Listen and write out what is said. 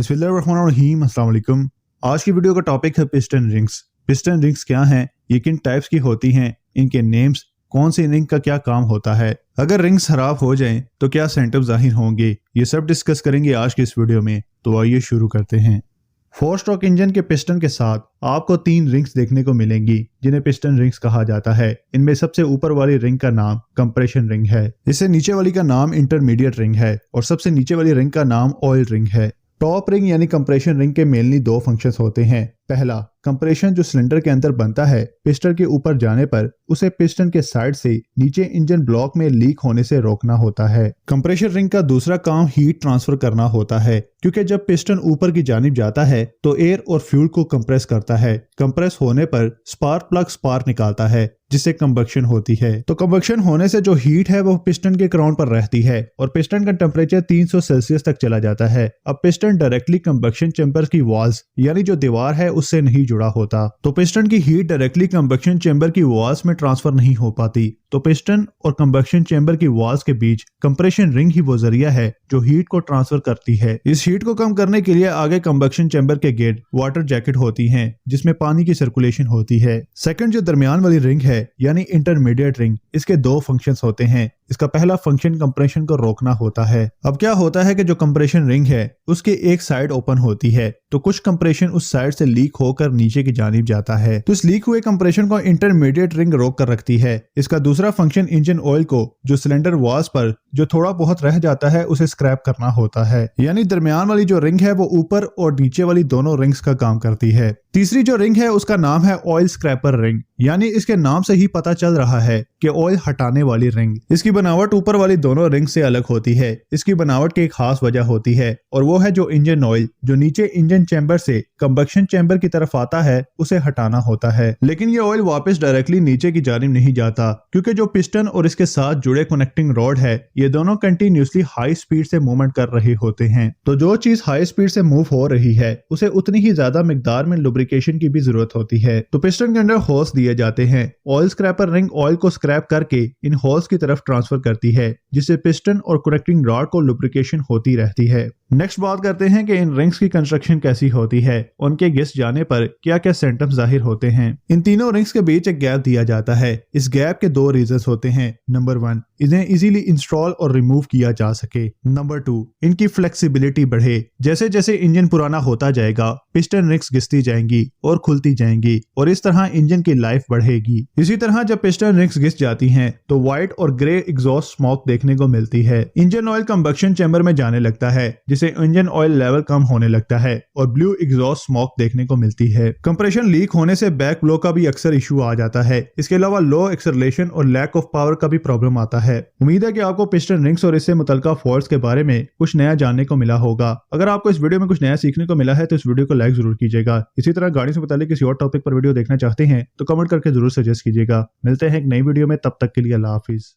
बिस्मिल्लाहिर्रहमानिर्रहीम, अस्सलाम वालेकुम। आज की वीडियो का टॉपिक है पिस्टन रिंग्स। पिस्टन रिंग्स क्या हैं, ये किन टाइप्स की होती हैं, इनके नेम्स, कौन सी रिंग का क्या काम होता है, अगर रिंग्स खराब हो जाएं तो क्या सिम्टम्स जाहिर होंगे, ये सब डिस्कस करेंगे आज की इस वीडियो में। तो आइए शुरू करते हैं। 4 स्ट्रोक इंजन के पिस्टन के साथ आपको 3 रिंग्स देखने को मिलेंगी जिन्हें पिस्टन रिंग्स कहा जाता है। इनमें सबसे ऊपर वाली रिंग का नाम कंप्रेशन रिंग है, इससे नीचे वाली का नाम इंटरमीडिएट रिंग है और सबसे नीचे वाली रिंग का नाम ऑयल रिंग है। टॉप रिंग यानी कंप्रेशन रिंग के मेनली 2 फंक्शंस होते हैं। पहला, कंप्रेशन जो सिलेंडर के अंदर बनता है पिस्टन के ऊपर जाने पर उसे पिस्टन के साइड से नीचे इंजन ब्लॉक में लीक होने से रोकना होता है। कंप्रेशन रिंग का दूसरा काम हीट ट्रांसफर करना होता है, क्योंकि जब पिस्टन ऊपर की जानिब जाता है तो एयर और फ्यूल को कंप्रेस करता है। कंप्रेस होने पर स्पार्क प्लग स्पार्क निकालता है जिससे कंबक्शन होती है। तो कंबक्शन होने से जो हीट है वो पिस्टन के क्राउन पर रहती है और पिस्टन का टेम्परेचर 300 सेल्सियस तक चला जाता है। अब पिस्टन डायरेक्टली कंबक्शन चैम्बर की वॉल्स यानी जो दीवार है उससे नहीं जुड़ा होता, तो पिस्टन की हीट डायरेक्टली कंबक्शन चैम्बर की वॉल्स में ट्रांसफर नहीं हो पाती। तो पिस्टन और कंबक्शन चैम्बर की वॉल्स के बीच कंप्रेशन रिंग ही वो जरिया है जो हीट को ट्रांसफर करती है। इस हीट को कम करने के लिए आगे कंबक्शन चैम्बर के गेट वाटर जैकेट होती हैं जिसमें पानी की सर्कुलेशन होती है। सेकंड जो दरमियान वाली रिंग है यानी इंटरमीडिएट रिंग, इसके 2 फंक्शंस होते हैं। इसका पहला फंक्शन कंप्रेशन को रोकना होता है। अब क्या होता है कि जो कंप्रेशन रिंग है उसकी एक साइड ओपन होती है तो कुछ कंप्रेशन उस साइड से लीक होकर नीचे की जानिब जाता है, तो इस लीक हुए कंप्रेशन को इंटरमीडिएट रिंग रोक कर रखती है। इसका दूसरा फंक्शन इंजन ऑयल को जो सिलेंडर वॉल्स पर जो थोड़ा बहुत रह जाता है उसे स्क्रैप करना होता है, यानी दरमियान वाली जो रिंग है वो ऊपर और नीचे वाली दोनों रिंग्स का काम करती है। तीसरी जो रिंग है उसका नाम है ऑयल स्क्रैपर रिंग, यानी इसके नाम से ही पता चल रहा है कि ऑयल हटाने वाली रिंग। इसकी बनावट ऊपर वाली दोनों रिंग से अलग होती है। इसकी बनावट की एक खास वजह होती है और वो है जो इंजन ऑयल जो नीचे इंजन चैम्बर से कंबक्शन चैम्बर की तरफ आता है उसे हटाना होता है। लेकिन ये ऑयल वापस डायरेक्टली नीचे की जानिब नहीं जाता, क्योंकि जो पिस्टन और इसके साथ जुड़े कनेक्टिंग रॉड है ये दोनों कंटिन्यूसली हाई स्पीड से मूवमेंट कर रहे होते हैं। तो जो चीज हाई स्पीड से मूव हो रही है उसे उतनी ही ज्यादा मिकदार में लुब्रिकेशन की भी जरूरत होती है। तो पिस्टन के अंदर होल्स दिए जाते हैं। ऑयल स्क्रैपर रिंग ऑयल को स्क्रैप करके इन होल्स की तरफ ट्रांसफर करती है जिससे पिस्टन और कनेक्टिंग रॉड को लुब्रिकेशन होती रहती है। नेक्स्ट बात करते हैं कि इन रिंग्स की कंस्ट्रक्शन कैसी होती है, उनके घिस जाने पर क्या क्या सिम्टम्स जाहिर होते हैं। इन तीनों रिंग्स के बीच एक गैप दिया जाता है। इस गैप के 2 रीजंस होते हैं। नंबर 1, इन्हें इजीली इंस्टॉल और रिमूव किया जा सके। नंबर 2, इनकी फ्लेक्सिबिलिटी बढ़े। जैसे जैसे इंजन पुराना होता जाएगा पिस्टन रिंग्स घिसती जाएंगी और खुलती जाएंगी और इस तरह इंजन की लाइफ बढ़ेगी। इसी तरह जब पिस्टन रिंग्स घिस जाती हैं तो व्हाइट और ग्रे एग्जॉस्ट स्मोक देखने को मिलती है। इंजन ऑयल कंबक्शन चैम्बर में जाने लगता है जिससे इंजन ऑयल लेवल कम होने लगता है और ब्लू एग्जॉस्ट स्मोक देखने को मिलती है। कंप्रेशन लीक होने से बैक ब्लो का भी अक्सर इशू आ जाता है। इसके अलावा लो एक्सेलरेशन और लैक ऑफ पावर का भी प्रॉब्लम आता है। उम्मीद है कि आपको पिस्टन रिंग्स और इससे मुतल्लिका फॉल्ट्स के बारे में कुछ नया जानने को मिला होगा। अगर आपको इस वीडियो में कुछ नया सीखने को मिला है तो इस वीडियो को लाइक जरूर कीजिएगा। इसी तरह गाड़ी से मुताल्लिक किसी और टॉपिक पर वीडियो देखना चाहते हैं तो कमेंट करके जरूर सजेस्ट कीजिएगा। मिलते हैं एक नई वीडियो में, तब तक के लिए अल्लाह हाफिज।